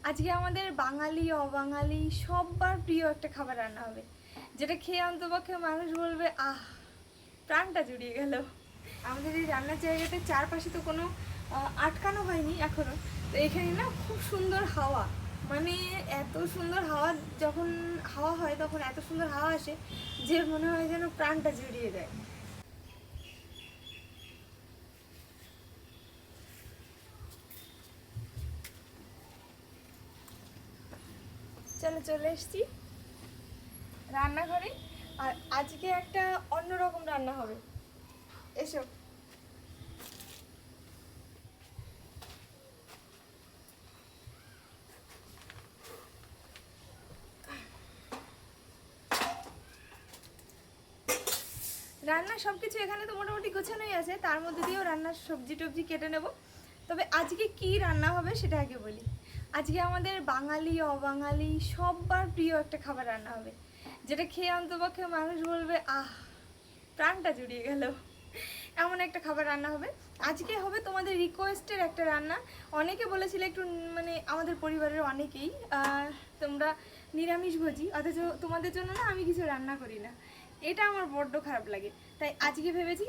আজকে আমাদের বাঙালি অবাঙালি সবার প্রিয় একটা খাবার রান্না হবে, যেটা খেয়ে অন্তপক্ষে মানুষ বলবে আহ, প্রাণটা জুড়িয়ে গেল। আমাদের এই রান্নার জায়গাতে চারপাশে তো কোনো আটকানো হয়নি এখনো, তো এখানে না খুব সুন্দর হাওয়া, মানে এত সুন্দর হাওয়া, যখন হাওয়া হয় তখন এত সুন্দর হাওয়া আসে যে মনে হয় যেন প্রাণটা জুড়িয়ে যায়। চলে এসছি রান্নাঘরে, আর আজকে একটা অন্যরকম রান্না হবে। এসো। রান্না সব কিছু এখানে তো মোটামুটি গোছানোই আছে, তার মধ্যে দিয়েও রান্নার সবজি টবজি কেটে নেব। তবে আজকে কি রান্না হবে সেটা আগে বলি। আজকে আমাদের বাঙালি অবাঙালি সবার প্রিয় একটা খাবার রান্না হবে, যেটা খেয়ে অন্তপক্ষে মানুষ বলবে আহ, প্রাণটা জুড়িয়ে গেল। এমন একটা খাবার রান্না হবে আজকে। হবে তোমাদের রিকোয়েস্টের একটা রান্না। অনেকে বলেছিল একটু, মানে আমাদের পরিবারের অনেকেই তোমরা নিরামিষভোজী, অথচ তোমাদের জন্য না আমি কিছু রান্না করি না। এটা আমার বড্ড খারাপ লাগে। তাই আজকে ভেবেছি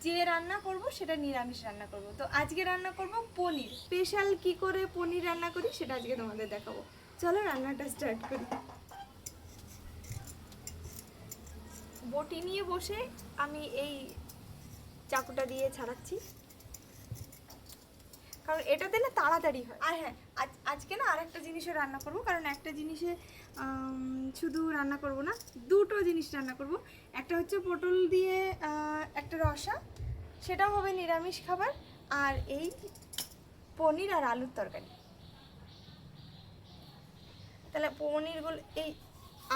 যে রান্না করব সেটা নিরামিষ রান্না করব। তো আজকে রান্না করব পনির। স্পেশাল কি করে পনির রান্না করি সেটা আজকে তোমাদের দেখাবো। চলো রান্নাটা স্টার্ট করি। বটি নিয়ে বসে আমি এই চাকুটা দিয়ে ছাড়াচ্ছি, কারণ এটাতে না তাড়াতাড়ি হয়। আর হ্যাঁ, আজকে না আরেকটা জিনিসও রান্না করব, কারণ একটা জিনিসে শুধু রান্না করব না, দুটো জিনিস রান্না করব। একটা হচ্ছে পটল দিয়ে একটা রসা, সেটাও হবে নিরামিষ খাবার। আর এই পনির আর আলুর তরকারি। তাহলে পনিরগুলো, এই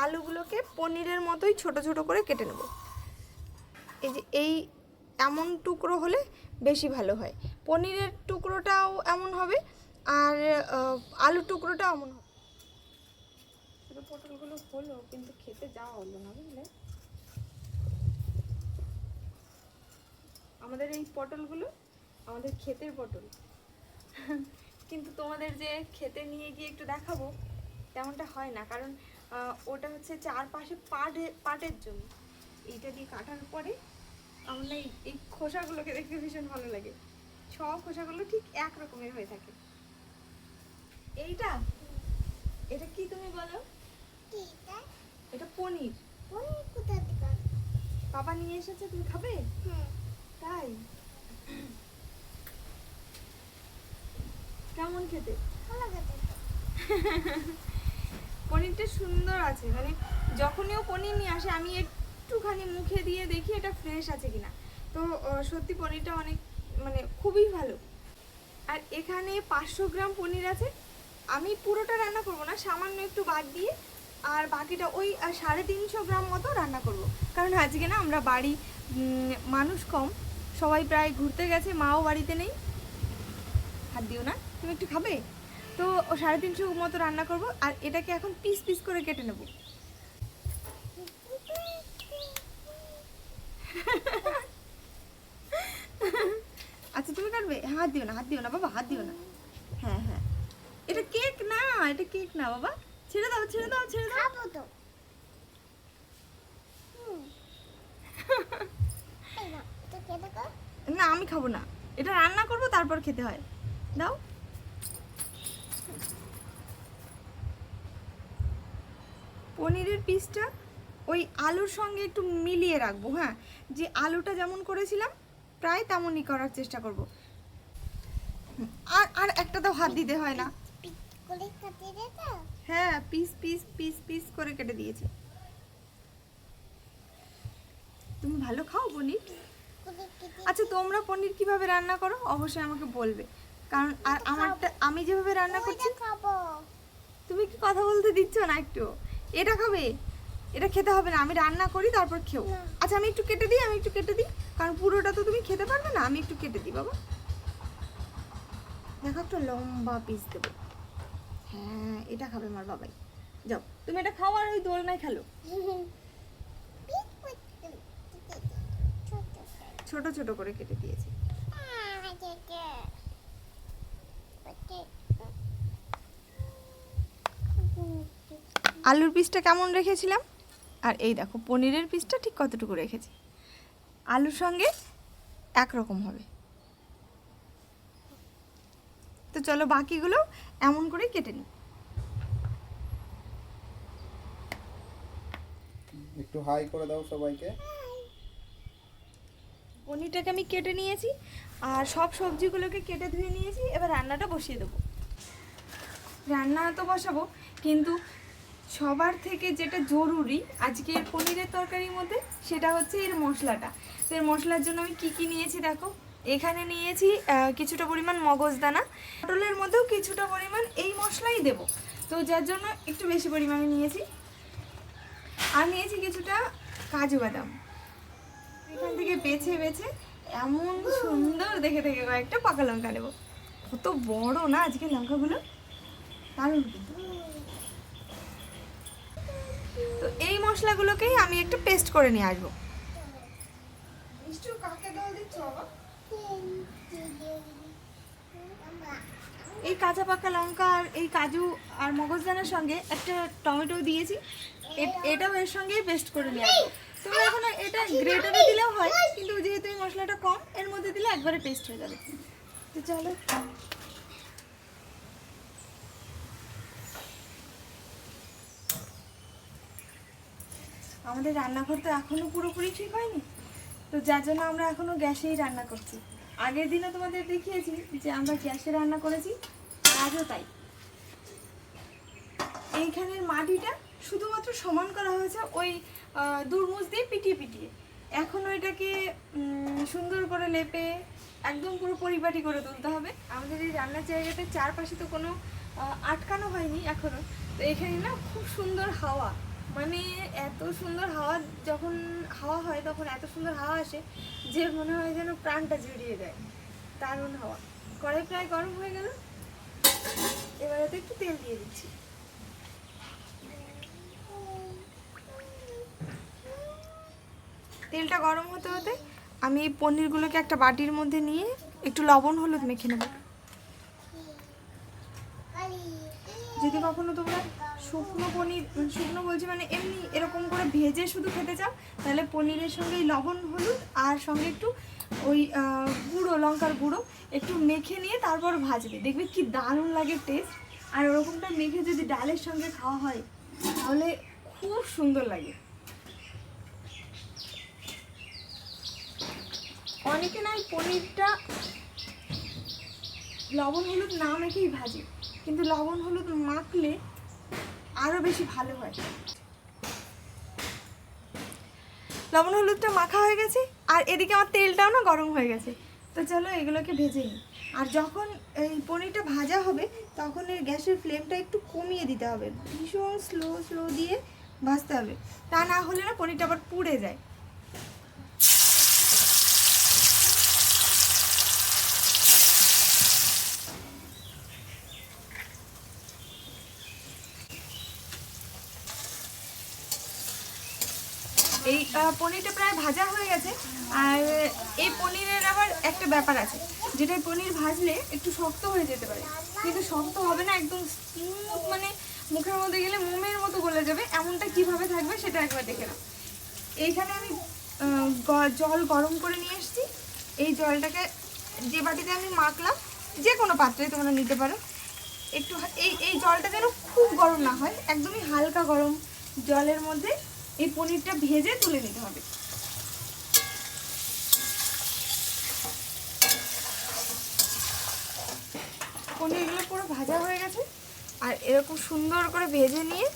আলুগুলোকে পনিরের মতোই ছোট ছোট করে কেটে নেব। এই যে এই এমন টুকরো হলে বেশি ভালো হয়, পনিরের টুকরোটাও এমন হবে আর আলুর টুকরোটাও এমন হবে। শুধু পটলগুলো হলো, কিন্তু খেতে যাওয়া হলো না, বুঝলে? আমাদের এই পটলগুলো আমাদের ক্ষেতের পটল, কিন্তু তোমাদের যে খেতে নিয়ে গিয়ে একটু দেখাবো তেমনটা হয় না, কারণ ওটা হচ্ছে চারপাশে পাটের জন্য। এইটা দিয়ে কাটার পরে আমার না এই খোসাগুলোকে দেখতে ভীষণ ভালো লাগে। সব খোসাগুলো ঠিক এক রকমের হয়ে থাকে। এইটা, এটা কি তুমি বলো? এটা পনির। পনির কোথা থেকে? বাবা নিয়ে এসেছে, তুমি খাবে? তাই? কেমন খেতে? ভালো খেতে। পনিরটা সুন্দর আছে, মানে যখনই ও পনির নিয়ে আসে আমি একটুখানি মুখে দিয়ে দেখি এটা ফ্রেশ আছে কিনা। তো সত্যি পনিরটা অনেক, মানে খুবই ভালো। আর এখানে 500 গ্রাম পনির আছে। আমি পুরোটা রান্না করব না, সামান্য একটু বাদ দিয়ে, আর বাকিটা ওই 350 গ্রাম মতো রান্না করব। কারণ আজকে না আমরা বাড়ি মানুষ কম, সবাই প্রায় ঘুরতে গেছে, মাও বাড়িতে নেই। হাত দিও না, তুমি একটু খাবে তো। 350 মতো রান্না করব। আর এটাকে এখন পিস পিস করে কেটে নেব। আচ্ছা তুমি কাটবে? হাত দিও না, হাত দিও না বাবা, হাত দিও না। হ্যাঁ হ্যাঁ, এটা কেক না, এটা কেক না বাবা, ছেড়ে দাও ছেড়ে দাও ছেড়ে দাও। খাবো তো। না আমি খাবো না, এটা রান্না করব তারপর খেতে হয়। দাও। পনিরের পিসটা ওই আলুর সঙ্গে একটু মিলিয়ে রাখবো। হ্যাঁ, যে আলুটা যেমন করেছিলাম প্রায় তেমনই করার চেষ্টা করব। আর আর একটা তো হাত দিতে হয় না। হ্যাঁ, পিস পিস পিস পিস করে কেটে দিয়েছি। তুমি ভালো খাও পনির? আচ্ছা তোমরা পনির কিভাবে রান্না করো অবশ্যই আমাকে বলবে, কারণ আর আমারটা আমি যেভাবে রান্না করছি। তুমি কি কথা বলতে দিচ্ছ না একটু? এটা খাবে? এটা খেতে হবে না, আমি রান্না করি তারপর খেও। আচ্ছা আমি একটু কেটে দিই, আমি একটু কেটে দিই, কারণ পুরোটা তো তুমি খেতে পারবে না, আমি একটু কেটে দিই বাবা। দেখো একটা লম্বা পিস দেবো। হ্যাঁ এটা খাবে আমার বাবাই। যাও তুমি এটা খাও, আর ওই দোলনায় খেলো। ছোট ছোট করে কেটে দিয়েছি। আলুর পিসটা কেমন রেখেছিলাম, আর এই দেখো পনিরের পিসটা ঠিক কতটুকু রেখেছি। আলুর সঙ্গে একরকম হবে। তো চলো বাকিগুলো এমন করে কেটে নিই। একটু হাই করে দাও সবাইকে। পনিরটাকে আমি কেটে নিয়েছি আর সব সবজিগুলোকে কেটে ধুয়ে নিয়েছি। এবার রান্নাটা বসিয়ে দেবো। রান্না তো বসাবো, কিন্তু সবার থেকে যেটা জরুরি আজকের পনিরের তরকারির মধ্যে সেটা হচ্ছে এর মশলাটা। তো এর মশলার জন্য আমি কি কি নিয়েছি দেখো। এখানে নিয়েছি কিছুটা পরিমাণ মগজদানা, পটলের মধ্যেও কিছুটা পরিমাণ এই মশলাই দেব, তো যার জন্য একটু বেশি পরিমাণে নিয়েছি। আর নিয়েছি কিছুটা কাজু বাদাম। এখান থেকে বেছে বেছে এমন সুন্দর দেখে দেখে কয়েকটা পাকা লঙ্কা নেবো। কত বড় না আজকে লঙ্কাগুলো, দারুণ কিন্তু। তো এই মশলাগুলোকেই আমি একটু পেস্ট করে নিয়ে আসবো। এই কাঁচা পাকা লঙ্কা আর এই কাজু আর মগজদানার সঙ্গে একটা টমেটো দিয়েছি, এটাও এর সঙ্গেই পেস্ট করে নিয়ে আসবো। তোমরা এখন এটা গ্রেটারে দিলেও হয়, কিন্তু যেহেতু এই মশলাটা কম এর মধ্যে দিলে একবারে পেস্ট হয়ে যাবে। তো চলো আমাদের রান্নাঘর তো এখনো পুরোপুরি ঠিক হয়নি, তো যার জন্য আমরা এখনো গ্যাসেই রান্না করছি। আগের দিনও তোমাদের দেখিয়েছি যে আমরা গ্যাসে রান্না করেছি, আজও তাই। এইখানের মাটিটা শুধুমাত্র সমান করা হয়েছে ওই দুর্মুজ দিয়ে পিটিয়ে পিটিয়ে। এখন ওইটাকে সুন্দর করে লেপে একদম পুরো পরিপাটি করে তুলতে হবে। আমাদের এই রান্নার জায়গাতে চারপাশে তো কোনো আটকানো হয়নি এখনো, তো এখানে না খুব সুন্দর হাওয়া, মানে এত সুন্দর হাওয়া, যখন হাওয়া হয় তখন এত সুন্দর হাওয়া আসে যে মনে হয় যেন প্রাণটা জুড়িয়ে যায়। দারুণ হাওয়া। কড়াই প্রায় গরম হয়ে গেল, এবারে তো একটু তেল দিয়ে দিচ্ছি। তেলটা গরম হতে হতে আমি এই পনিরগুলোকে একটা বাটির মধ্যে নিয়ে একটু লবণ হলুদ মেখে নেব। যদি কখনো তোমরা শুকনো পনির, শুকনো বলছি মানে এমনি এরকম করে ভেজে শুধু খেতে চাও, তাহলে পনিরের সঙ্গে এই লবণ হলুদ আর সঙ্গে একটু ওই গুঁড়ো লঙ্কার গুঁড়ো একটু মেখে নিয়ে তারপর ভাজবে, দেখবে কি দারুণ লাগে টেস্ট। আর ওরকমটা মেখে যদি ডালের সঙ্গে খাওয়া হয় তাহলে খুব সুন্দর লাগে। অনেকে না এই পনিরটা লবণ হলুদ না মেখেই ভাজে, কিন্তু লবণ হলুদ মাখলে আরও বেশি ভালো হয়। লবণ হলুদটা মাখা হয়ে গেছে আর এদিকে আমার তেলটাও না গরম হয়ে গেছে। তো চলো এগুলোকে ভেজে নিই। আর যখন এই পনিরটা ভাজা হবে তখন এর গ্যাসের ফ্লেমটা একটু কমিয়ে দিতে হবে, ভীষণ স্লো স্লো দিয়ে ভাজতে হবে, তা না হলে না পনিরটা আবার পুড়ে যায়। এই পনিরটা প্রায় ভাজা হয়ে গেছে। আর এই পনিরের আবার একটা ব্যাপার আছে, যেটা পনির ভাজলে একটু শক্ত হয়ে যেতে পারে, কিন্তু শক্ত হবে না, একদম স্মুথ, মানে মুখের মধ্যে গেলে মোমের মতো গলে যাবে, এমনটা কিভাবে থাকবে সেটা একবার দেখে নাও। এইখানে আমি জল গরম করে নিয়ে এসেছি। এই জলটাকে যে বাটিতে আমি মাখলাম, যে কোনো পাত্রে তোমরা নিতে পারো, একটু এই জলটা যেন খুব গরম না হয়, একদমই হালকা গরম জলের মধ্যে এই পনিরটা ভেজে তুলে নিতে হবে। পনিরগুলো পুরো ভাজা হয়ে গেছে, আর এরকম সুন্দর করে ভেজে নিয়ে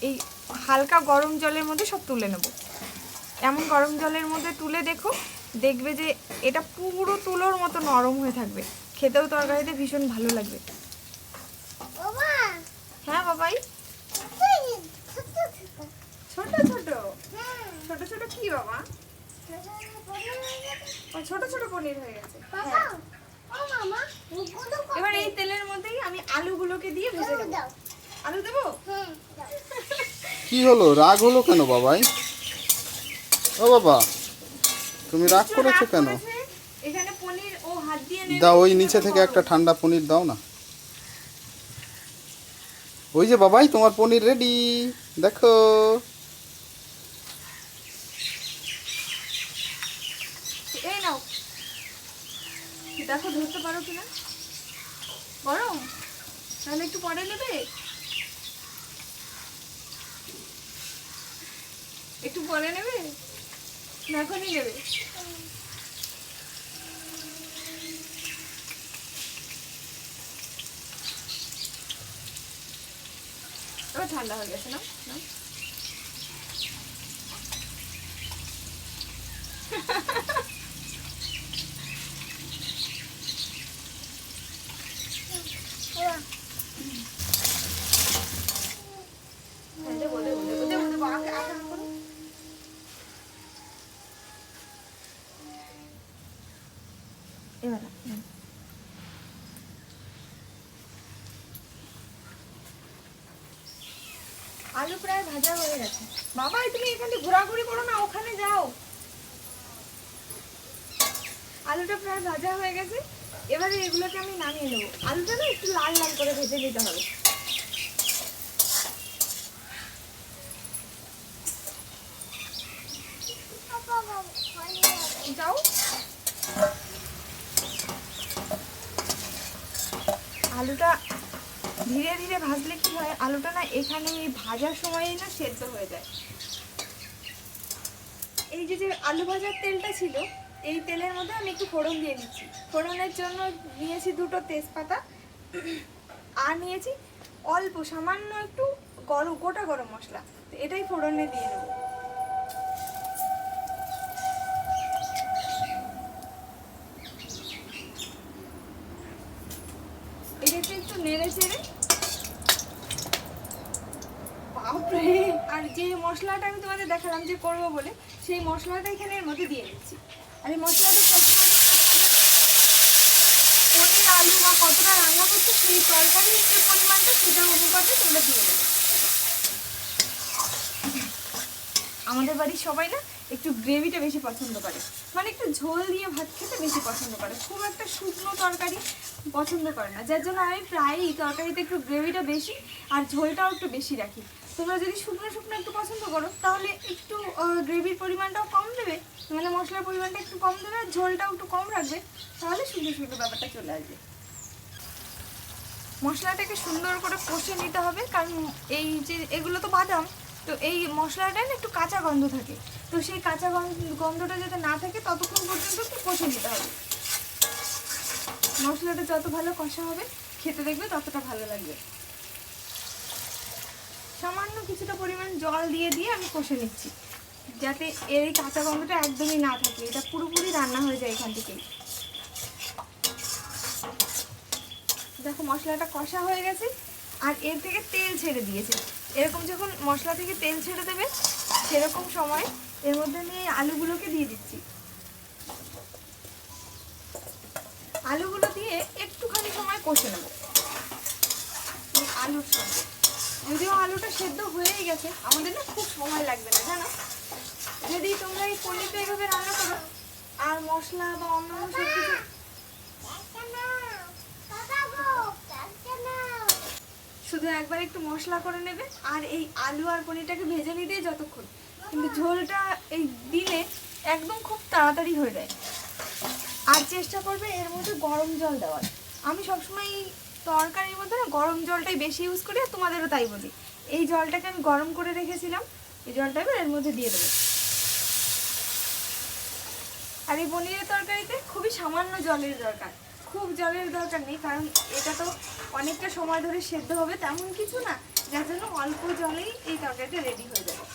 এই হালকা গরম জলের মধ্যে সব তুলে নেব। এমন গরম জলের মধ্যে তুলে দেখবে যে এটা পুরো তুলোর মতো নরম হয়ে থাকবে, খেতেও তরকারিতে ভীষণ ভালো লাগবে। হ্যাঁ বাবাই, ছোট ছোট ছোট ছোট কি বাবা, ছোট ছোট পনির হয়ে গেছে। এবার এই তেলের মধ্যেই আমি আলুগুলোকে দিয়ে ভেজে দেবো। আলু দেবো? কি হলো, রাগ হলো কেন বাবাই? ও বাবা, তুমি রাগ করেছো কেন? এখানে পনির ও হাত দিয়ে নেবে। দাও ওই নিচে থেকে একটা ঠান্ডা পনির দাও না। ওই যে বাবাই তোমার পনির রেডি, দেখো। এই নাও, দেখো ধরতে পারো কিনা। গরম, তাহলে একটু পরে নেবে, একটু পরে নেবে না এখনই নেবে? এবার ঠান্ডা হয়ে গেছে না? না? হ্যাঁ, দেবো, দেবো, দেবো, দেবো, দেবো, আগে করো। এবার না, আলু প্রায় ভাজা হয়ে গেছে। বাবা তুমি এখানে ঘোরাঘুরি করো না, ওখানে যাও। আলুটা প্রায় ভাজা হয়ে গেছে, এবারে এগুলোকে আমি নামিয়ে নেবো। আলুটা না একটু লাল লাল করে ভেজে নিতে হবে। যাও, আলুটা ধীরে ধীরে ভাজলে কি হয়, আলুটা না এখানে ভাজার সময়ই না সেদ্ধ হয়ে যায়। এই যে যে আলু ভাজার তেলটা ছিল, এই তেলের মধ্যে আমি একটু ফোড়ন দিয়ে দিচ্ছি। ফোড়নের জন্য নিয়েছি 2টো তেজপাতা, আর নিয়েছি অল্প সামান্য একটু গোটা গরম মশলা। তো এটাই ফোড়নে দিয়ে নেব। এটাকে একটু নেড়ে চেড়ে, বাপরে, আর যে মশলাটা আমি তোমাদের দেখালাম যে করবো বলে, সেই মশলাটা এখানে এর মধ্যে দিয়ে দিচ্ছি। আর এই মশলাটা সবসময় পনির আলু বা কতটা রান্না করছো সেই তরকারির যে পরিমাণটা সেটা অনুপাতে তোমরা দিয়ে দেবে। আমাদের বাড়ির সবাই না একটু গ্রেভিটা বেশি পছন্দ করে, মানে একটু ঝোল দিয়ে ভাত খেতে বেশি পছন্দ করে, খুব একটা শুকনো তরকারি পছন্দ করে না। যার জন্য আমি প্রায়ই তরকারিতে একটু গ্রেভিটা বেশি আর ঝোলটাও একটু বেশি রাখি। তোমরা যদি শুকনো শুকনো একটু পছন্দ করো তাহলে একটু গ্রেভির পরিমাণটাও কম দেবে, মানে মশলার পরিমাণটা একটু কম দেবে আর ঝোলটাও একটু কম রাখবে, তাহলে শুকনো শুকনো ব্যাপারটা চলে আসবে। মশলাটাকে সুন্দর করে কষে নিতে হবে, কারণ এই যে এগুলো তো বাদাম, তো এই মশলাটায় না একটু কাঁচা গন্ধ থাকে। তো সেই কাঁচা গন্ধটা যাতে না থাকে ততক্ষণ পর্যন্ত একটু কষে নিতে হবে। মশলাটা যত ভালো কষা হবে খেতে দেখবে ততটা ভালো লাগবে। সামান্য কিছুটা পরিমাণ জল দিয়ে দিয়ে আমি কষে নিচ্ছি, যাতে এর এই কাঁচা গন্ধটা একদমই না থাকে, এটা পুরোপুরি রান্না হয়ে যায় এখান থেকেই। দেখো মশলাটা কষা হয়ে গেছে আর এর থেকে তেল ছেড়ে দিয়েছে। এরকম যখন মশলা থেকে তেল ছেড়ে দেবে সেরকম সময় এর মধ্যে আমি এই আলুগুলোকে দিয়ে দিচ্ছি। আলুগুলো দিয়ে একটুখানি সময় কষে নেব আলুর সঙ্গে। যদিও আলুটা সেদ্ধ হয়েই গেছে, আমাদের না খুব সময় লাগবে না জানো। যদি তোমরা এই পনিরটা এইভাবে রান্না করো আর মশলা বা অন্যান্য সব কিছু, শুধু একবার একটু মশলা করে নেবে আর এই আলু আর পনিরটাকে ভেজে নিতে যতক্ষণ, কিন্তু ঝোলটা এই দিলে একদম খুব তাড়াতাড়ি হয়ে যায়। আর চেষ্টা করবে এর মধ্যে গরম জল দেওয়ার। আমি সবসময় তরকারির মধ্যে না গরম জলটাই বেশি ইউজ করি, আর তোমাদেরও তাই বলি। এই জলটাকে আমি গরম করে রেখেছিলাম, এই জলটা এবার এর মধ্যে দিয়ে দেবো। আর এই পনিরের তরকারিতে খুবই সামান্য জলের দরকার, খুব জলের দরকার নেই, কারণ এটা তো অনেকটা সময় ধরে সেদ্ধ হবে তেমন কিছু না, যার জন্য অল্প জলেই এই তরকারিটা রেডি হয়ে যাবে।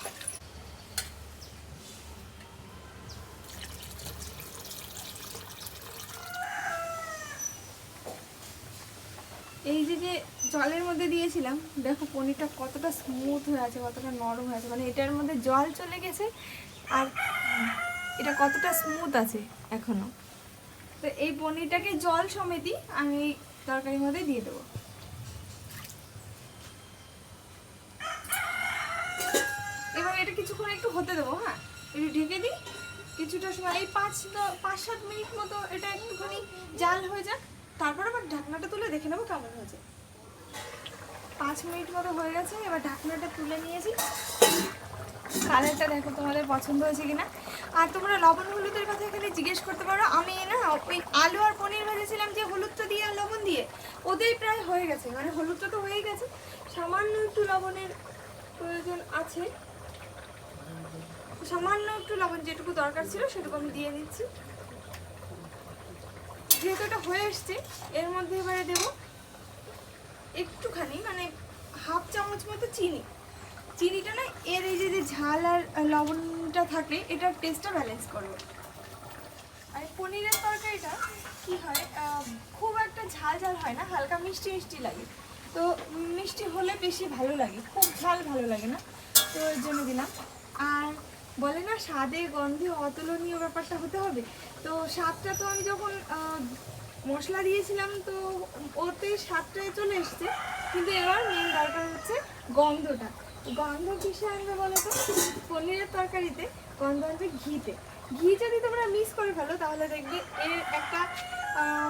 এই যে যে জলের মধ্যে দিয়েছিলাম, দেখো পনিরটা কতটা স্মুথ হয়ে আছে, কতটা নরম হয়ে আছে, মানে এটার মধ্যে জল চলে গেছে আর এটা কতটা স্মুথ আছে এখনো। তো এই পনিরটাকে জল সমেতই আমি তরকারির মধ্যে দিয়ে দেবো। এবার এটা কিছুক্ষণ একটু হতে দেবো, হ্যাঁ একটু ঢেকে দিই কিছুটা সময়, এই 5-7 মিনিট মতো এটা একটুখানি জাল হয়ে যাক, তারপর আবার ঢাকনাটা তুলে দেখে নেবো কেমন হয়েছে। 5 মিনিট মতো হয়ে গেছে। এবার ঢাকনাটা তুলে নিয়েছি। কালারটা দেখো তোমাদের পছন্দ হয়েছে কিনা। আর তোমরা লবণ হলুদের কথা এখানে জিজ্ঞেস করতে পারো। আমি না ওই আলু আর পনির ভেজেছিলাম যে হলুদটা দিয়ে আর লবণ দিয়ে, ওতেই প্রায় হয়ে গেছে, মানে হলুদটা তো হয়েই গেছে, সামান্য একটু লবণের প্রয়োজন আছে। সামান্য একটু লবণ যেটুকু দরকার ছিল সেটুকু আমি দিয়ে দিচ্ছি। যেহেতু এটা হয়ে এসছে, এর মধ্যে এবারে দেবো একটুখানি, মানে হাফ চামচ মতো চিনি। চিনিটা না এর এই যে ঝাল আর লবণটা থাকে, এটার টেস্টটা ব্যালেন্স করবে। আর পনিরের তরকারিটা কি হয়, খুব একটা ঝাল ঝাল হয় না, হালকা মিষ্টি মিষ্টি লাগে। তো মিষ্টি হলে বেশি ভালো লাগে, খুব ঝাল ভালো লাগে না, তো এর জন্য দিলাম। আর বলে না স্বাদে গন্ধে অতুলনীয় ব্যাপারটা হতে হবে, তো স্বাদটা তো আমি যখন মশলা দিয়েছিলাম তো ওতে স্বাদটাই চলে এসছে, কিন্তু এবার মেন দরকার হচ্ছে গন্ধটা। গন্ধ কিসে আনবে বলো তো? পনিরের তরকারিতে গন্ধ আনবে ঘিতে। ঘি যদি তোমরা মিস করে ফেলো তাহলে দেখবে এর একটা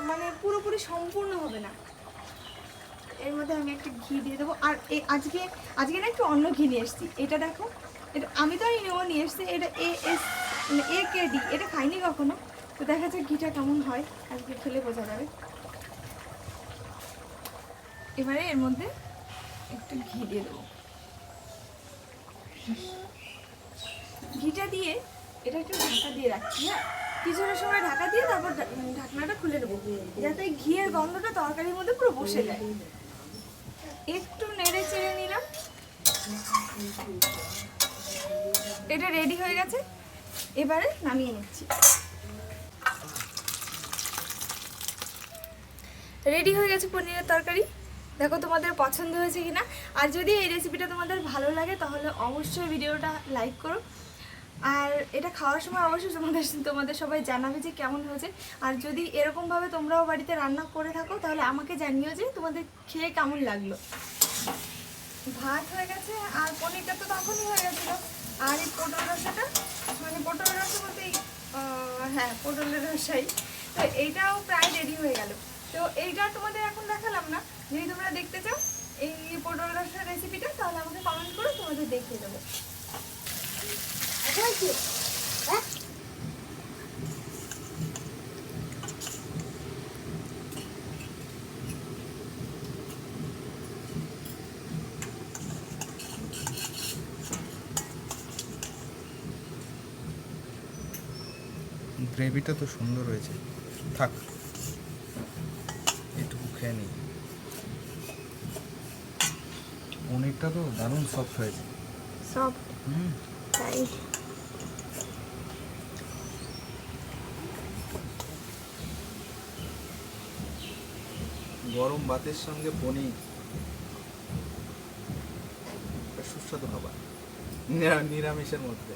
মানে পুরোপুরি সম্পূর্ণ হবে না। এর মধ্যে আমি একটা ঘি দিয়ে দেবো। আর আজকে না একটু অন্য ঘি নিয়ে এসেছি। এটা দেখো, এটা আমি তো আর নেওয়া নিয়ে এসেছি, এটা AKD, এটা খাইনি কখনো। তো দেখা যাক ঘিটা কেমন হয়, আজকে খেলে বোঝা যাবে। এবারে এর মধ্যে একটু ঘি দিয়ে দেবো। ঘিটা দিয়ে এটা একটু ঢাকা দিয়ে রাখছি। হ্যাঁ, কিছুটা সময় ঢাকা দিয়ে তারপর ঢাকনাটা খুলে নেবো, যাতে ঘিয়ের গন্ধটা তরকারির মধ্যে পুরো বসে যায়। একটু নেড়ে চেড়ে নিলাম। এটা রেডি হয়ে গেছে, এবারে নামিয়ে নিচ্ছি। রেডি হয়ে গেছে পনিরের তরকারি। দেখো তোমাদের পছন্দ হয়েছে কিনা। আর যদি এই রেসিপিটা তোমাদের ভালো লাগে তাহলে অবশ্যই ভিডিওটা লাইক করো। আর এটা খাওয়ার সময় অবশ্যই তোমাদের সবাই জানাবে যে কেমন হয়েছে। আর যদি এরকমভাবে তোমরাও বাড়িতে রান্না করে থাকো তাহলে আমাকে জানিও যে তোমাদের খেয়ে কেমন লাগলো। ভাত হয়ে গেছে আর পনিরটা তো তখনই হয়ে গেছিলো। আর এই পটল রসাটা, মানে পটল রসা বলতে হ্যাঁ পটলের রসাই, তো এইটাও প্রায় রেডি হয়ে গেল। তো এইটা তোমাদের এখন দেখালাম না। যদি তোমরা দেখতে চাও এই পটল রসার রেসিপিটা তাহলে আমাকে কমেন্ট করো, তোমাদের দেখিয়ে দেবো। গ্রেভিটা তো সুন্দর হয়েছে, থাক এটুকু খেয়ে নিই। পনিরটা তো দারুণ সফট হয়েছে। সফট, তাই গরম ভাতের সঙ্গে পনির সুস্বাদু খাবার, নিরামিষের মধ্যে,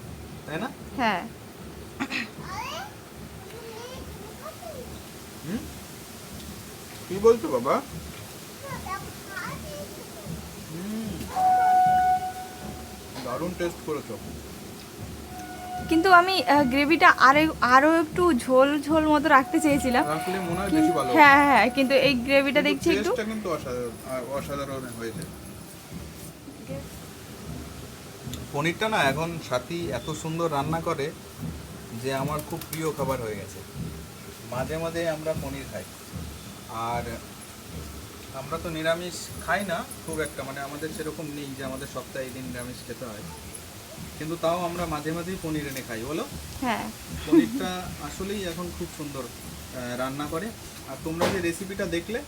তাই না? হ্যাঁ। কি বলছো বাবা? দারুণ টেস্ট করেছো। কিন্তু আমি গ্রেভিটা আরো একটু ঝোল ঝোল মতো রাখতে চেয়েছিলাম। রাখলে মনে হয় বেশি ভালো। হ্যাঁ হ্যাঁ, কিন্তু এই গ্রেভিটা দেখছি একটু টেস্টটা কিন্তু অসাধারণ হয়েছে। পনিরটা না এখন সাথী এত সুন্দর রান্না করে যে আমার খুব প্রিয় খাবার হয়ে গেছে। মাঝে মাঝে আমরা পনির খাই, আর আমরা তো নিরামিষ খাই না খুব একটা, মানে আমাদের সেরকম নেই যে আমাদের সপ্তাহে এই দিন নিরামিষ খেতে হয়, কিন্তু তাও আমরা মাঝে মাঝেই পনির এনে খাই, বলো? হ্যাঁ, পনিরটা আসলেই এখন খুব সুন্দর রান্না করে। আর তোমরা যে রেসিপিটা দেখলে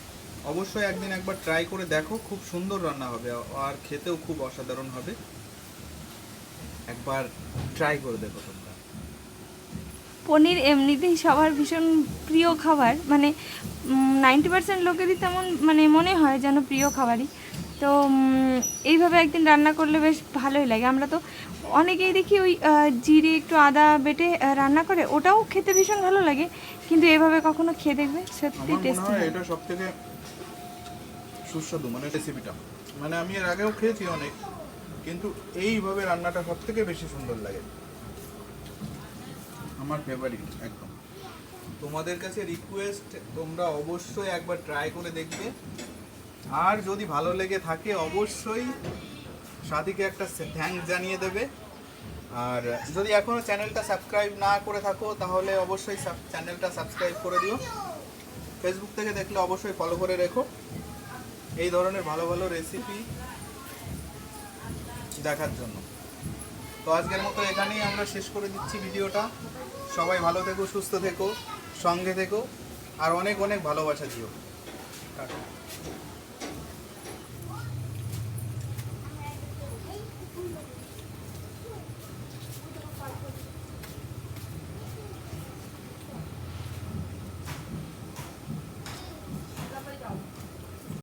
অবশ্যই একবার ট্রাই করে দেখো, খুব সুন্দর রান্না হবে আর খেতেও খুব অসাধারণ হবে। একবার ট্রাই করে দেখো তোমরা। পনির এমনিতেই সবার ভীষণ প্রিয় খাবার, মানে 90% লোকেরই তেমন মানে মনে হয় যেন প্রিয় খাবারই। তো এইভাবে একদিন রান্না করলে বেশ ভালোই লাগে। আমরা তো অনেকেই দেখি ওই জিরে একটু আদা বেটে রান্না করে, ওটাও খেতে ভীষণ ভালো লাগে, কিন্তু এভাবে কখনো খেয়ে দেখবে, সত্যি টেস্টি হয়। এটা সবথেকে সুস্বাদু মানে রেসিপিটা, মানে আমি এর আগেও খেয়েছি অনেক, কিন্তু এইভাবে রান্নাটা সবথেকে বেশি সুন্দর লাগে, আমার ফেভারিট একদম। তোমাদের কাছে রিকোয়েস্ট, তোমরা অবশ্যই একবার ট্রাই করে দেখবে, আর যদি ভালো লেগে থাকে অবশ্যই সাথীকে একটা থ্যাঙ্কস জানিয়ে দেবে। আর যদি এখনও চ্যানেলটা সাবস্ক্রাইব না করে থাকো তাহলে অবশ্যই চ্যানেলটা সাবস্ক্রাইব করে দিও। ফেসবুক থেকে দেখলে অবশ্যই ফলো করে রেখো এই ধরনের ভালো ভালো রেসিপি দেখার জন্য। তো আজকের মতো এখানেই আমরা শেষ করে দিচ্ছি ভিডিওটা। সবাই ভালো থেকো, সুস্থ থেকো, সঙ্গে থেকো, আর অনেক অনেক ভালোবাসা দিও। টাটা।